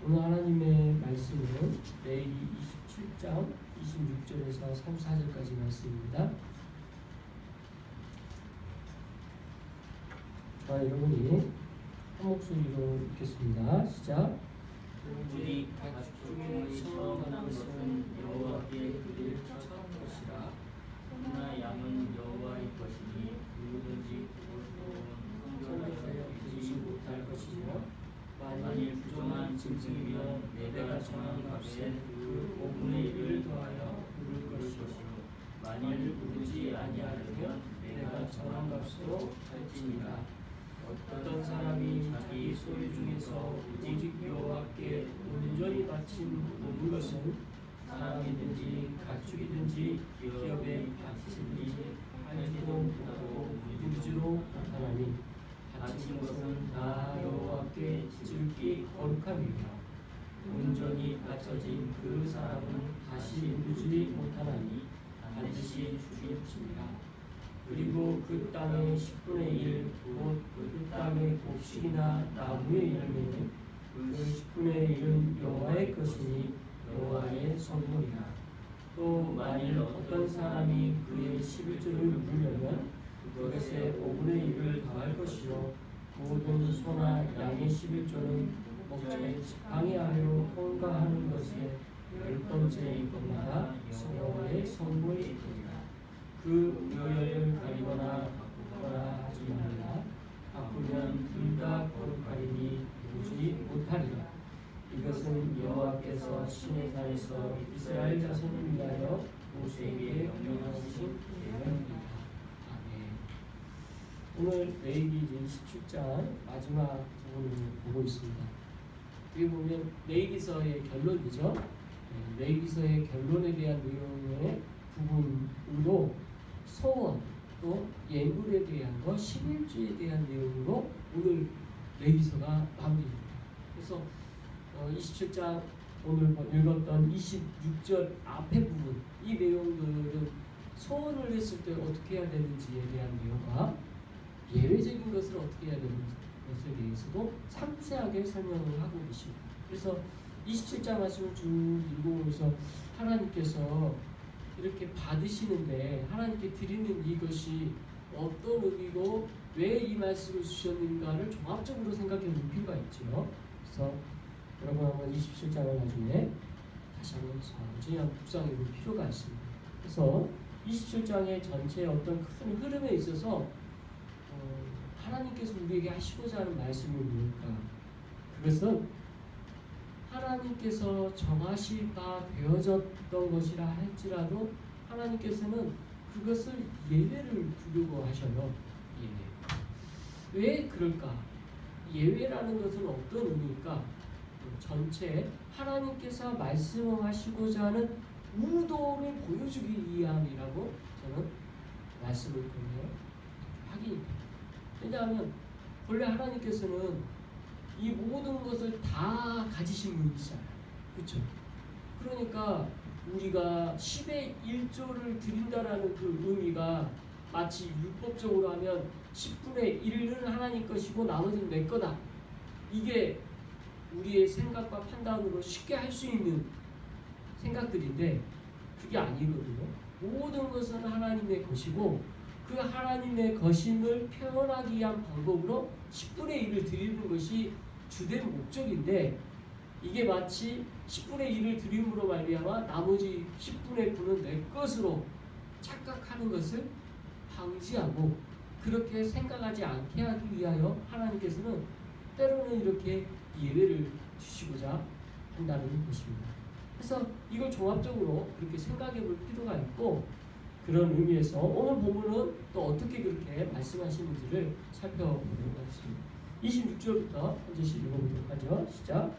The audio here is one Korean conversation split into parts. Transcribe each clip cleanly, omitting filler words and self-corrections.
오늘 하나님의 말씀은 레위기 27장 26절에서 34절까지 말씀입니다. 자, 여러분이 한 목소리로 읽겠습니다. 시작. 우리 가축 중에 처음 난 것은 여호와께 드릴 첫 것이라. 소나 양은 여호와의 것이니 누구든지 그것으로 성결하여 드리지 못할 것이며, 만일 부정한 짐승이면 내가 정한 값에 그 5분의 1을 더하여 부를 것이요, 만일 부르지 아니하려면 내가 정한 값으로 할지니라. 어떤 사람이 자기 소유 중에서 오직 여호와께 온전히 바친 모든 것은 사람이든지 가축이든지 기업에 바치든지 팔지도 못하고 누지도 못하나니, 바친 것은 다 여호와께 즐기 거룩함이라. 온전히 바쳐진 그 사람은 다시 누지 못하나니 반드시 죽일지니라. 그리고 그 땅의 10분의 1, 곧 그 땅의 곡식이나 나무의 열매는 그 10분의 1은 여호와의 것이니 여호와의 선물이라. 또 만일 어떤 사람이 그의 11조를 누르려면 그것에 5분의 1을 더할 것이요, 모든 소나 양의 11조는 목자의 방해하여 통과하는 것에 10번째인 것마다 여호와의 선물이 되리라. 그 묘열을 가리거나 바꾸거나 하지 말라. 바꾸면 둘 다 거룩하리니 누지 못하리라. 이것은 여호와께서 시내 산에서 이스라엘 자손을 위하여 모세에게 명하신 계명이다. 아멘. 오늘 레위기 27장 마지막 부분을 보고 있습니다. 여기 보면 레위기서의 결론이죠. 레위기서의 결론에 대한 내용의 부분으로 소원 또 예물에 대한 것, 11조에 대한 내용으로 오늘 레위기서가 마무리됩니다. 그래서 27장 오늘 읽었던 26절 앞에 부분, 이 내용들은 소원을 했을 때 어떻게 해야 되는지에 대한 내용과 예외적인 것을 어떻게 해야 되는지 것에 대해서도 상세하게 설명을 하고 계십니다. 그래서 27장 말씀을 쭉 읽어보면서 하나님께서 이렇게 받으시는데 하나님께 드리는 이것이 어떤 의미고 왜 이 말씀을 주셨는가를 종합적으로 생각해 볼 필요가 있죠. 그래서 여러분 한번 27장을 나중에 다시 한번 천천히 묵상해 볼 필요가 있습니다. 그래서 27장의 전체 어떤 큰 흐름에 있어서 하나님께서 우리에게 하시고자 하는 말씀이 뭘까? 그것은 하나님께서 정하시 바 되어졌던 것이라 할지라도 하나님께서는 그것을 예외를 두려고 하셔요. 예외. 왜 그럴까? 예외라는 것은 어떤 의미일까? 전체 하나님께서 말씀하시고자 하는 의도를 보여주기 위함이라고 저는 말씀을 통해 확인합니다. 왜냐하면 원래 하나님께서는 이 모든 것을 다 가지신 분이시잖아요. 그렇죠? 그러니까 우리가 10의 1조를 드린다라는 그 의미가 마치 율법적으로 하면 10분의 1은 하나님 것이고 나머지는 내 거다. 이게 우리의 생각과 판단으로 쉽게 할 수 있는 생각들인데 그게 아니거든요. 모든 것은 하나님의 것이고 그 하나님의 것임을 표현하기 위한 방법으로 10분의 1을 드리는 것이 주된 목적인데, 이게 마치 10분의 1을 드림으로 말미암아 나머지 10분의 9는 내 것으로 착각하는 것을 방지하고 그렇게 생각하지 않게 하기 위하여 하나님께서는 때로는 이렇게 예외를 주시고자 한다는 것입니다. 그래서 이걸 종합적으로 그렇게 생각해 볼 필요가 있고, 그런 의미에서 오늘 본문은 또 어떻게 그렇게 말씀하시는지를 살펴보도록 하겠습니다. 26절부터 한 절씩 읽어보도록 하죠. 시작.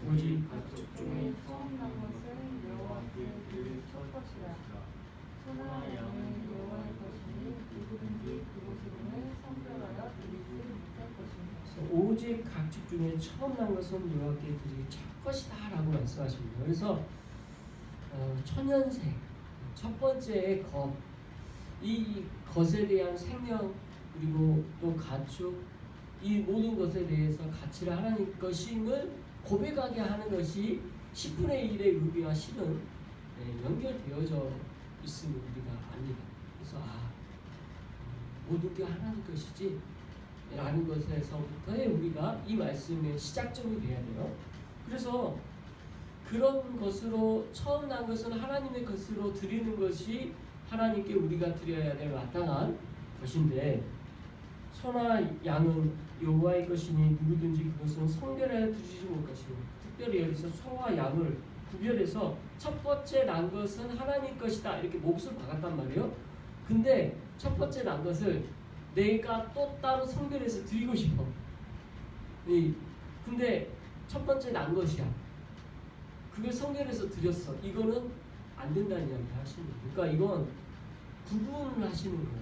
오직 가축 중에 처음 난 것은 여호와께 드릴 첫 것이라. 소나 양은 여호와의 것이니 누구든지 그곳으로는 성별하여 드리지 못할 것입니다. 오직 가축 중에 처음 난 것은 여호와께 드릴 첫 것이다 라고 말씀하십니다. 그래서 초년생 첫 번째의 것, 이 것에 대한 생명 그리고 또 가축, 이 모든 것에 대해서 가치를 하나님 것임을 고백하게 하는 것이 10분의 1의 의미와 실은 연결되어져 있음을 우리가 압니다. 그래서 모든 게 하나님 것이지 라는 것에서부터의 우리가 이 말씀의 시작점이 돼야 돼요. 그래서 그런 것으로 처음 난 것은 하나님의 것으로 드리는 것이 하나님께 우리가 드려야 될 마땅한 것인데, 소나 양은 여호와의 것이니 누구든지 그것은 성별하여 드리지 못 것이고, 특별히 여기서 소와 양을 구별해서 첫 번째 난 것은 하나님 것이다 이렇게 몫을 박았단 말이에요. 근데 첫 번째 난 것을 내가 또 따로 성별해서 드리고 싶어. 근데 첫 번째 난 것이야. 그걸 성별해서 드렸어. 이거는 안 된다는 이야기 하시는 거예요. 그러니까 이건 구분을 하시는 거예요.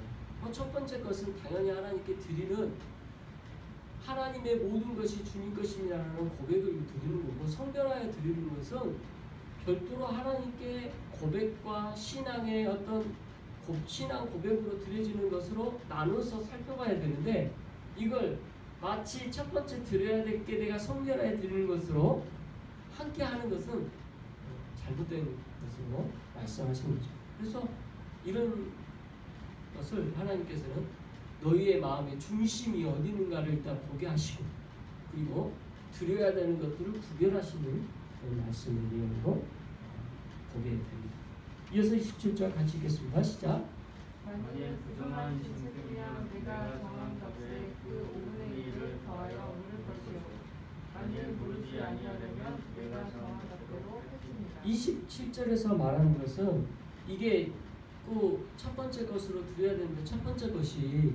첫 번째 것은 당연히 하나님께 드리는, 하나님의 모든 것이 주님 것입니다라는 고백을 드리는 거고, 성별하여 드리는 것은 별도로 하나님께 고백과 신앙의 어떤 신앙 고백으로 드려지는 것으로 나눠서 살펴봐야 되는데, 이걸 마치 첫 번째 드려야 될 게 내가 성별하여 드리는 것으로 함께 하는 것은 잘못된 것으로 말씀하시는 거죠. 그래서 이런 것을 하나님께서는 너희의 마음의 중심이 어디 있는가를 일단 보게 하시고, 그리고 드려야 되는 것들을 구별하시는 말씀을 내용으로 보게 됩니다. 이어서 27절 같이 읽겠습니다. 시작. 만일 부정한 짐승이면 내가 정한 값에 그 5분의 1을 더하여 물을 것이요 만일 물지 아니하려면 내가 정한 값대로 했습니다. 27절에서 말하는 것은 이게 그 첫 번째 것으로 드려야 되는데, 첫 번째 것이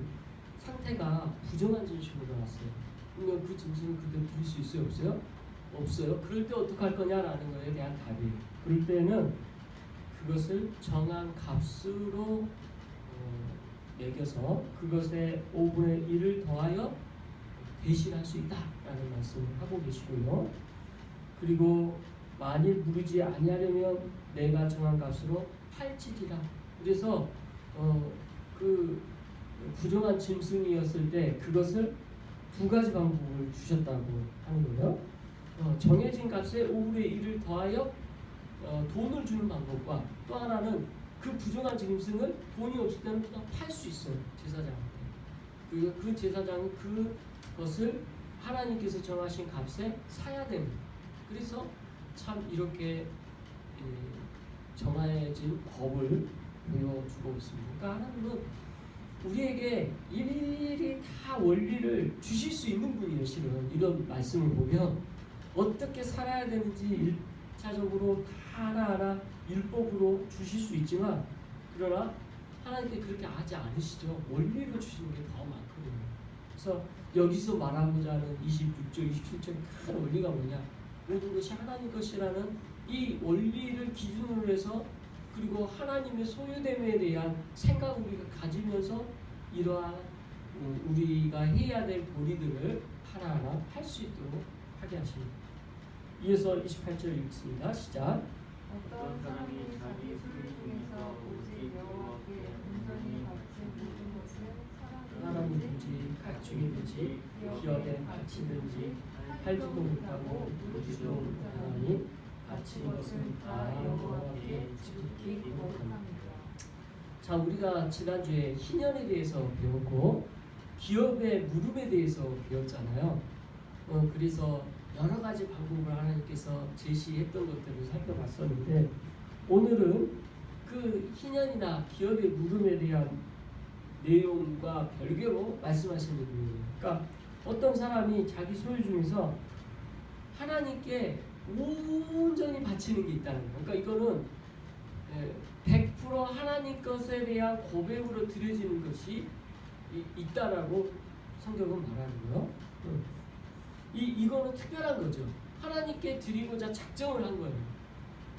상태가 부정한 짐승으로 나왔어요. 그러면 그 짐승을 그대로 드릴 수 있어요? 없어요? 없어요. 그럴 때 어떻게 할 거냐라는 것에 대한 답이에요. 그럴 때는 그것을 정한 값으로 매겨서 그것의 5분의 1을 더하여 대신할 수 있다라는 말씀을 하고 계시고요. 그리고 만일 무르지 아니하려면 내가 정한 값으로 팔지리라. 그래서 그 부정한 짐승이었을 때 그것을 두 가지 방법을 주셨다고 하는 거예요. 정해진 값에 5분의 1을 더하여 돈을 주는 방법과, 또 하나는 그 부정한 짐승을 돈이 없을 때는 또 팔 수 있어요. 제사장한테. 그 제사장은 그것을 하나님께서 정하신 값에 사야 됩니다. 그래서 참 이렇게 정해진 법을 보여주고 있습니다. 그러니까 하나님은 우리에게 일일이 다 원리를 주실 수 있는 분이에요. 실은 이런 말씀을 보면 어떻게 살아야 되는지 1차적으로 다 하나하나 율법으로 주실 수 있지만, 그러나 하나님께 그렇게 하지 않으시죠. 원리로 주시는 게 더 많거든요. 그래서 여기서 말하고자 하는 26절, 27절 큰 원리가 뭐냐? 모든 것이 하나님 것이라는 이 원리를 기준으로 해서, 그리고 하나님의 소유됨에 대한 생각을 우리가 가지면서 이러한 우리가 해야 될 도리들을 하나하나 할 수 있도록 하게 하십니다. 이어서 28절 읽습니다. 시작. 어떤 사람이 자기 소유 중에서 오직 여호와께 온전히 바친 모든 것을 사람이든지 가축이든지 기업에 바치든지 팔지도 못하고 누르지도 못하니 바친 것은 다 여호와께 지극히 거룩합니다. 자, 우리가 지난주에 희년에 대해서 배웠고 기업의 물음에 대해서 배웠잖아요. 그래서 여러 가지 방법을 하나님께서 제시했던 것들을 살펴봤었는데, 오늘은 그 희년이나 기업의 물음에 대한 내용과 별개로 말씀하시는 내용이에요. 그러니까 어떤 사람이 자기 소유 중에서 하나님께 온전히 바치는 게 있다는 거예요. 그러니까 이거는 100% 하나님 것에 대한 고백으로 드려지는 것이 있다라고 성경은 말하는 거예요. 이거는 특별한 거죠. 하나님께 드리고자 작정을 한 거예요.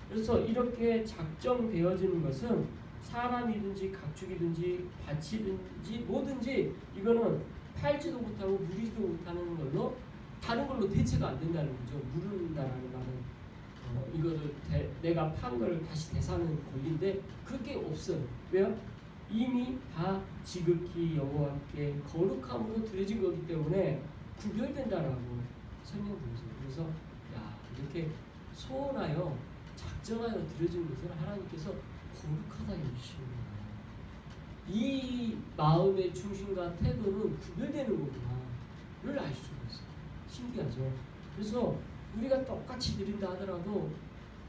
그래서 이렇게 작정되어지는 것은 사람이든지 가축이든지 밭이든지 뭐든지 이거는 팔지도 못하고 누리지도 못하는 걸로 다른 걸로 대체가 안 된다는 거죠. 누른다라는 말은 이거를 내가 판 걸 다시 되사는 권리인데 그게 없어요. 왜요? 이미 다 지극히 여호와께 거룩함으로 드려진 거기 때문에 구별된다라고 설명드렸어요. 그래서 이렇게 소원하여 작정하여 드려진 것을 하나님께서 거룩하다 여기시는 거예요. 이 마음의 중심과 태도는 구별되는 거구나를 알 수가 있어요. 신기하죠. 그래서 우리가 똑같이 드린다 하더라도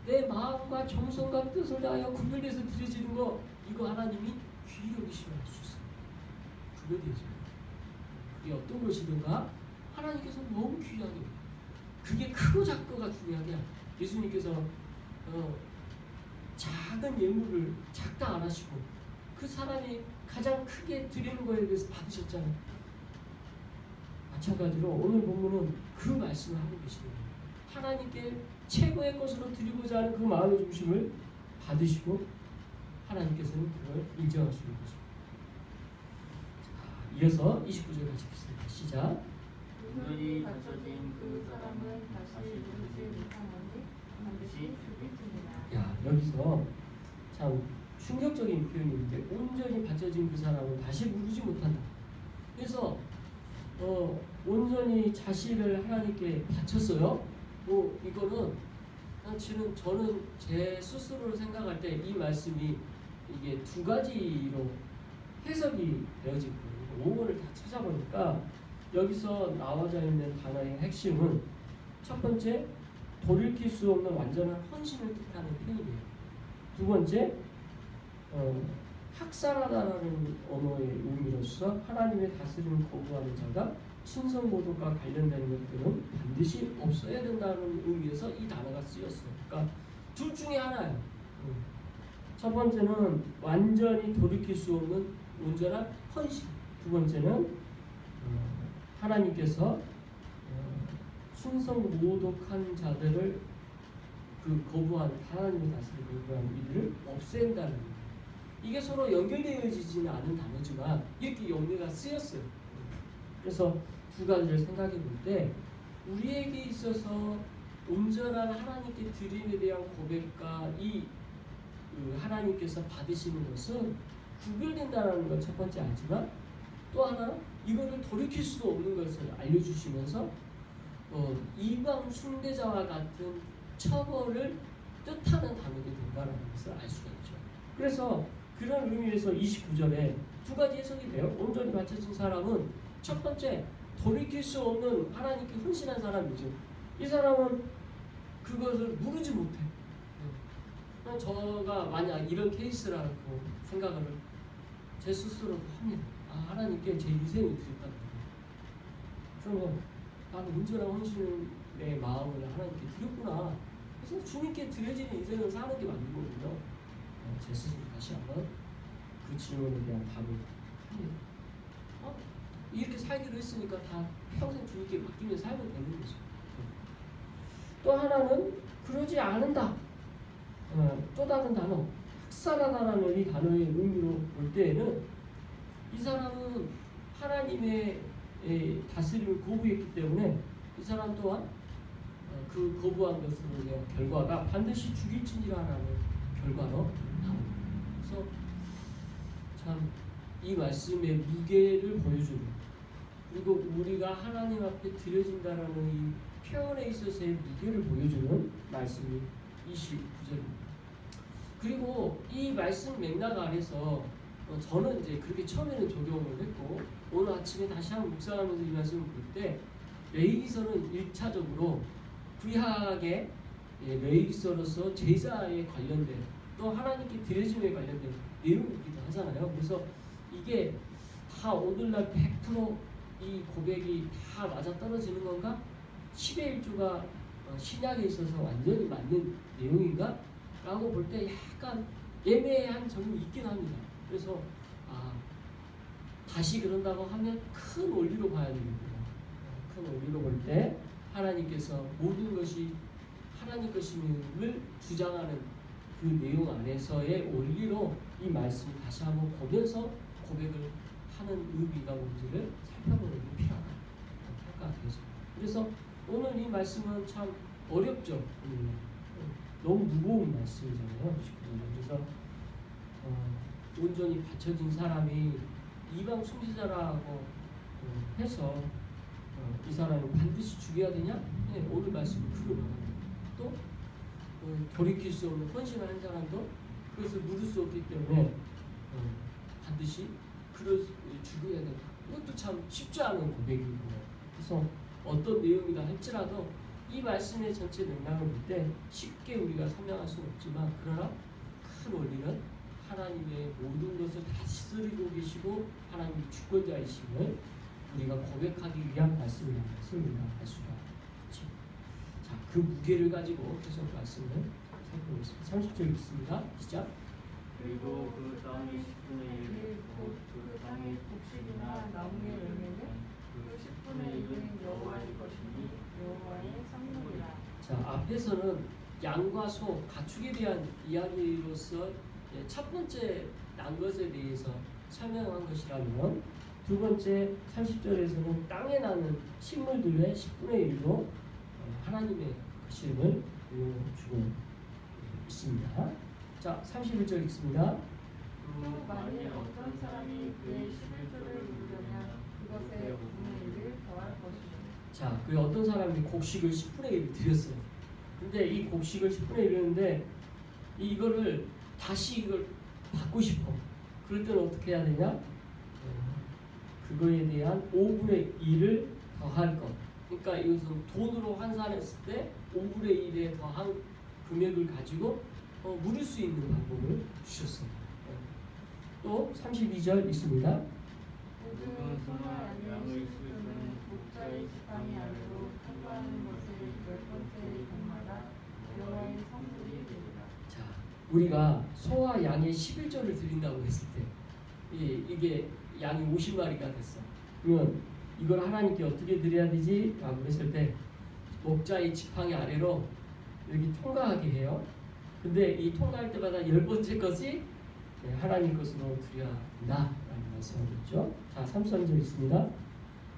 내 마음과 정성과 뜻을 다하여 구별돼서 드려지는 거, 이거 하나님이 귀히 여기시면 알 수 있어요. 구별되죠. 그게 어떤 것이든가 하나님께서 너무 귀하게, 그게 크고 작고가 중요한 게 아니에요. 예수님께서 작은 예물을 작다 안 하시고 그 사람이 가장 크게 드리는 거에 대해서 받으셨잖아요. 마찬가지로 오늘 본문은 그 말씀을 하고 계시는 거예요. 하나님께 최고의 것으로 드리고자 하는 그 마음의 중심을 받으시고 하나님께서는 그걸 인정하시는 것입니다. 자, 이어서 29절 같이 읽겠습니다. 시작. 온전히 갖춰진 그 사람은 다시 누르지 못하노니 반드시 죽일지니라. 야, 여기서 참 충격적인 표현인데, 온전히 받쳐진 그 사람은 다시 누르지 못한다. 그래서 온전히 자신을 하나님께 바쳤어요. 이거는 저는 제 스스로를 생각할 때 이 말씀이 이게 두 가지로 해석이 되어지거든요. 원어를 다 찾아보니까 여기서 나와져 있는 단어의 핵심은 첫 번째, 돌이킬 수 없는 완전한 헌신을 뜻하는 표현이에요. 두 번째, 학살하다라는 언어의 의미로서 하나님의 다스림을 거부하는 자가 신성모독과 관련되는 것들은 반드시 없어야 된다는 의미에서 이 단어가 쓰였어요. 그러니까 둘 중에 하나예요. 첫 번째는 완전히 돌이킬 수 없는 온전한 헌신. 두 번째는 하나님께서 신성모독한 자들을 거부하는, 하나님의 다스림을 거부하는 이들을 없앤다는 거예요. 이게 서로 연결되어지지는 않은 단어지만 이렇게 영리가 쓰였어요. 그래서 두 가지를 생각해 볼 때 우리에게 있어서 온전한 하나님께 드림에 대한 고백과 하나님께서 받으시는 것은 구별된다는 것 첫 번째 알지만, 또 하나 이거를 돌이킬 수도 없는 것을 알려주시면서 이방 숭배자와 같은 처벌을 뜻하는 단어가 된다는 것을 알 수가 있죠. 그래서 그런 의미에서 29절에 두 가지 해석이 돼요. 온전히 바쳐진 사람은 첫 번째, 돌이킬 수 없는 하나님께 헌신한 사람이죠. 이 사람은 그것을 무르지 못해. 저가 만약 이런 케이스라고 생각을 제 스스로도 합니다. 하나님께 제 인생을 드렸다. 그러면 나는 온전한 헌신의 마음을 하나님께 드렸구나. 그래서 주님께 드려지는 인생을 사는 게 맞는 거거든요. 제 스스로 다시 한번 그 질문에 대한 답을 합니다. 이렇게 살기로 했으니까 다 평생 주님께 맡기면 살면 되는 거죠. 또 하나는 그러지 않는다. 또 다른 단어, 학살하다라는 이 단어의 의미로 볼 때에는 이 사람은 하나님의 다스림을 거부했기 때문에 이 사람 또한 그 거부한 것으로 인한 결과가 반드시 죽일지니라라는 결과로 나옵니다. 그래서 참 이 말씀의 무게를 보여주는, 그리고 우리가 하나님 앞에 드려진다라는 이 표현에 있어서의 무게를 보여주는 말씀이 29절입니다. 그리고 이 말씀 맥락 안에서 저는 이제 그렇게 처음에는 적용을 했고, 오늘 아침에 다시 한번 묵상하면서 이 말씀을 볼 때 레위기서는 1차적으로 구약의 레위기서로서 제사에 관련된, 또 하나님께 드려짐에 관련된 내용이기도 하잖아요. 그래서 이게 다 오늘날 100% 이 고백이 다 맞아떨어지는 건가? 10의 1조가 신약에 있어서 완전히 맞는 내용인가? 라고 볼 때 약간 애매한 점이 있긴 합니다. 그래서 다시 그런다고 하면 큰 원리로 봐야 됩니다. 큰 원리로 볼 때 하나님께서 모든 것이 하나님 것임을 주장하는 그 내용 안에서의 원리로 이 말씀을 다시 한번 보면서 고백을 하는 의미가 뭔지를 살펴보는 게 필요하다 생각되죠. 그래서 오늘 이 말씀은 참 어렵죠. 너무 무거운 말씀이잖아요. 그래서 온전히 바쳐진 사람이 이방 숭배자라고 해서 이 사람을 반드시 죽여야 되냐? 네, 오늘 말씀은 그거 말합니다. 돌이킬 수 없는 헌신을 한 사람도 그것을 물을 수 없기 때문에 반드시 죽어야 된다. 이것도 참 쉽지 않은 고백이고, 그래서 어떤 내용이다 할지라도 이 말씀의 전체 맥락을 볼 때 쉽게 우리가 설명할 수는 없지만, 그러나 큰 원리는 하나님의 모든 것을 다스리고 계시고 하나님이 주권자이심을 우리가 고백하기 위한 말씀이라는 것을 우리가 알 수가 있죠. 자, 그 무게를 가지고 계속 말씀을 살펴보겠습니다. 30절 읽습니다. 시작. 그리고 그 땅의 10분의 1, 곧 그 땅의 곡식이나 나무의 열매는 그 10분의 1은 여호와의 것이니 여호와의 성물이라. 자, 앞에서는 양과 소, 가축에 대한 이야기로서 첫 번째 난 것에 대해서 설명한 것이라면, 두 번째 30절에서는 땅에 나는 식물들의 10분의 1도 하나님의 것임을 주고 있습니다. 자, 31절 읽습니다. 또 만일 어떤 사람이 그의 11조를 누르려면 그것에 5분의 1을 더할 것이니. 자, 그 어떤 사람이 곡식을 10분의 1을 드렸어요. 근데 이 곡식을 10분의 1을 했는데 이거를 다시 이걸 받고 싶어. 그럴 때는 어떻게 해야 되냐? 그거에 대한 5분의 1을 더할 것. 그러니까 이것은 돈으로 환산했을 때 5분의 1에 더한 금액을 가지고 물을 수 있는 방법을 주셨어요. 또 32절 있습니다. 모든 소나 양의 10분은 목자의 지팡이 아래로 통과하는 것을 10번째 경마다 여호와의 성물이 되리라. 자, 우리가 소와 양의 11조를 드린다고 했을 때 이게 양이 50마리가 됐어. 그러면 이걸 하나님께 어떻게 드려야 되지? 라고 했을 때 목자의 지팡이 아래로 여기 통과하게 해요. 근데 이 통과할 때마다 10번째 것이 하나님 것으로 드려야 한다라는 말씀을 했죠. 자, 33절 있습니다.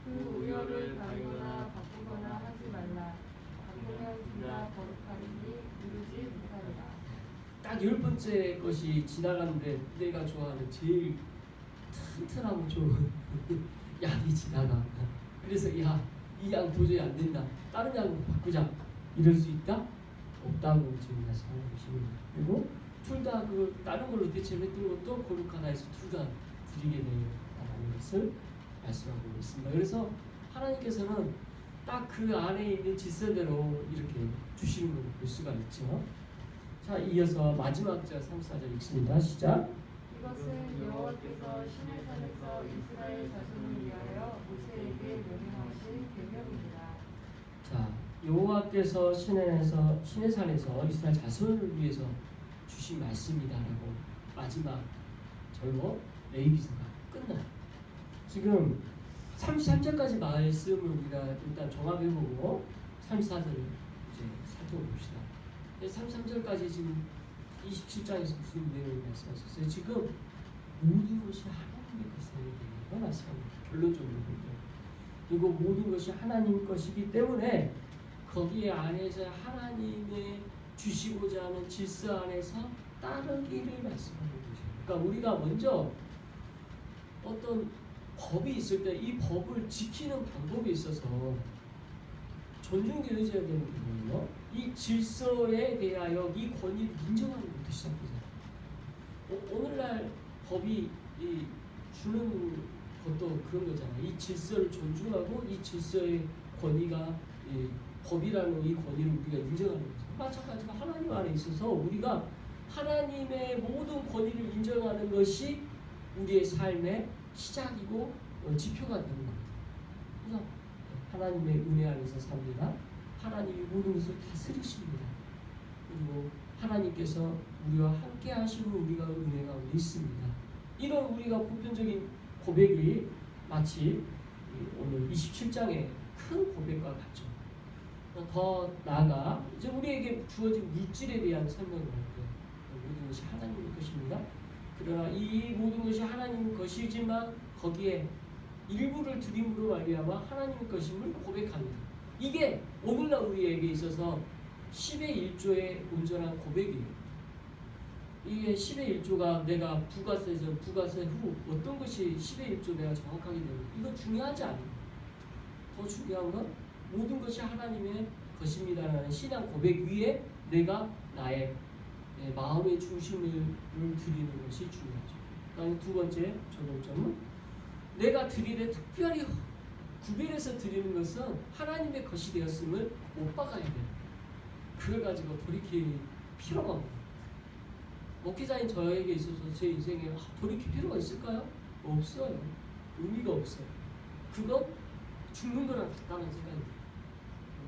그 우열을 가리거나 바꾸거나 하지 말라. 바꾸면 진짜 거룩하리니 누르지 못하리라. 딱 10번째 것이 지나가는데 내가 좋아하는 제일 튼튼하고 좋은 양이 지나가. 그래서 이 양 도저히 안 된다. 다른 양으로 바꾸자. 이럴 수 있다? 없다고 지금 말씀하고 계십니다. 그리고 둘 다 그 다른 걸로 대체했던 것도 거룩하다 해서 둘 다 드리게 된다는 것을 말씀하고 있습니다. 그래서 하나님께서는 딱 그 안에 있는 질서대로 이렇게 주시는 걸 볼 수가 있죠. 자, 이어서 마지막 절 34절 읽습니다. 시작. 이것은 여호와께서 시내산에서 이스라엘 자손을 위하여 모세에게 명령하신 계명이니라. 자, 여호와께서 시내산에서 이스라엘 자손을 위해서 주신 말씀이다라고 마지막 절로 레위기서가 끝나요. 지금 33절까지 말씀을 우리가 일단 종합해보고 34절을 이제 살펴봅시다. 33절까지 지금 27장에서 무슨 내용을 말씀하셨어요? 지금 모든 것이 하나님의 것에 대해 말씀합니다. 결론적으로 볼 때. 그리고 모든 것이 하나님 것이기 때문에 거기에 안에서 하나님의 주시고자 하는 질서 안에서 따르기를 말씀하는 거죠. 그러니까 우리가 먼저 어떤 법이 있을 때 이 법을 지키는 방법에 있어서 존중되어져야 되는 거거든요. 이 질서에 대하여 이 권위를 인정하는 것부터 시작되잖아요. 오늘날 법이 주는 것도 그런 거잖아요. 이 질서를 존중하고 이 질서의 권위가 법이라는 이 권위를 우리가 인정하는 거죠. 마찬가지로 하나님 안에 있어서 우리가 하나님의 모든 권위를 인정하는 것이 우리의 삶의 시작이고 지표가 되는 겁니다. 그래서 하나님의 은혜 안에서 삽니다. 하나님이 모든 것을 다스리십니다. 그리고 하나님께서 우리와 함께 하시고 우리가 은혜 가운데 있습니다. 이런 우리가 보편적인 고백이 마치 오늘 27장의 큰 고백과 같죠. 더 나아가 이제 우리에게 주어진 물질에 대한 설명을 할 때 모든 것이 하나님의 것입니다. 그러나 이 모든 것이 하나님의 것이지만 거기에 일부를 드림으로 말미암아 하나님의 것임을 고백합니다. 이게 오늘날 우리에게 있어서 10의 1조의 온전한 고백이에요. 이게 10의 1조가 내가 부가세 전, 부가세 후 어떤 것이 10의 1조 내가 정확하게 되는 이거 중요하지 않아요. 더 중요한 건 모든 것이 하나님의 것입니다라는 신앙 고백 위에 내가 나의 마음의 중심을 드리는 것이 중요하죠. 그다음에 두 번째 적용점은 내가 드리되 특별히 구별해서 드리는 것은 하나님의 것이 되었음을 못 박아야 돼요. 그걸 가지고 돌이킬 필요가 없어요. 목회자인 저에게 있어서 제 인생에 돌이킬 필요가 있을까요? 없어요. 의미가 없어요. 그건 죽는 거랑 같다는 생각이 들어요.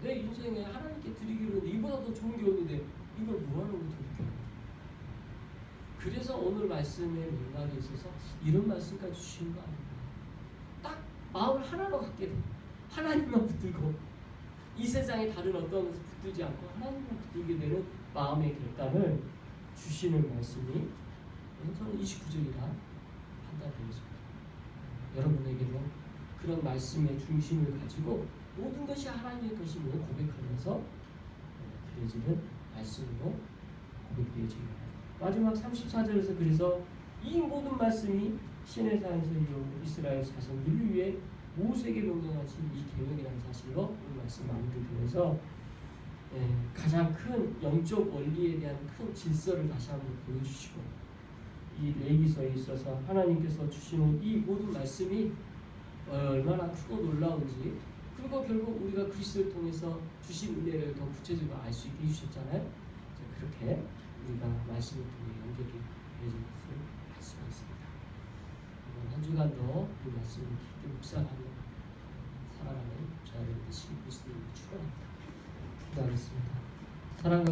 내 인생에 하나님께 드리기로는 이보다 더 좋은 게 없는데 이걸 뭐하는 거 돌이켜요. 그래서 오늘 말씀의 맥락에 있어서 이런 말씀까지 주신 거 아닙니까? 딱 마음을 하나로 갖게 돼. 하나님만 붙들고 이 세상에 다른 어떤 것을 붙들지 않고 하나님만 붙들게 되는 마음의 결단을 주시는 말씀이 저는 29절이라 판단되었습니다. 여러분에게도 그런 말씀의 중심을 가지고 모든 것이 하나님의 것임을 고백하면서 드려지는 말씀으로 고백되어지기 바랍니다. 마지막 34절에서 그래서 이 모든 말씀이 시내산에서 이룬 이스라엘 자손들을 위해 모세에게 명령하신 이 계명이라는 사실로 이 말씀 마무리되면서 가장 큰 영적 원리에 대한 큰 질서를 다시 한번 보여주시고 이 레위기서에 있어서 하나님께서 주시는 이 모든 말씀이 얼마나 크고 놀라운지 그리고 결국 우리가 그리스도를 통해서 주신 은혜를 더 구체적으로 알 수 있게 해주셨잖아요. 그렇게 우리가 말씀을 통해 연결이 되어진 것을 알 수가 있습니다. 이번 한 주간도 이 말씀을 깊이 묵상하며 살아가는 저와 여러분 되시기 그리스도를 축원합니다. 기도하겠습니다. 사랑과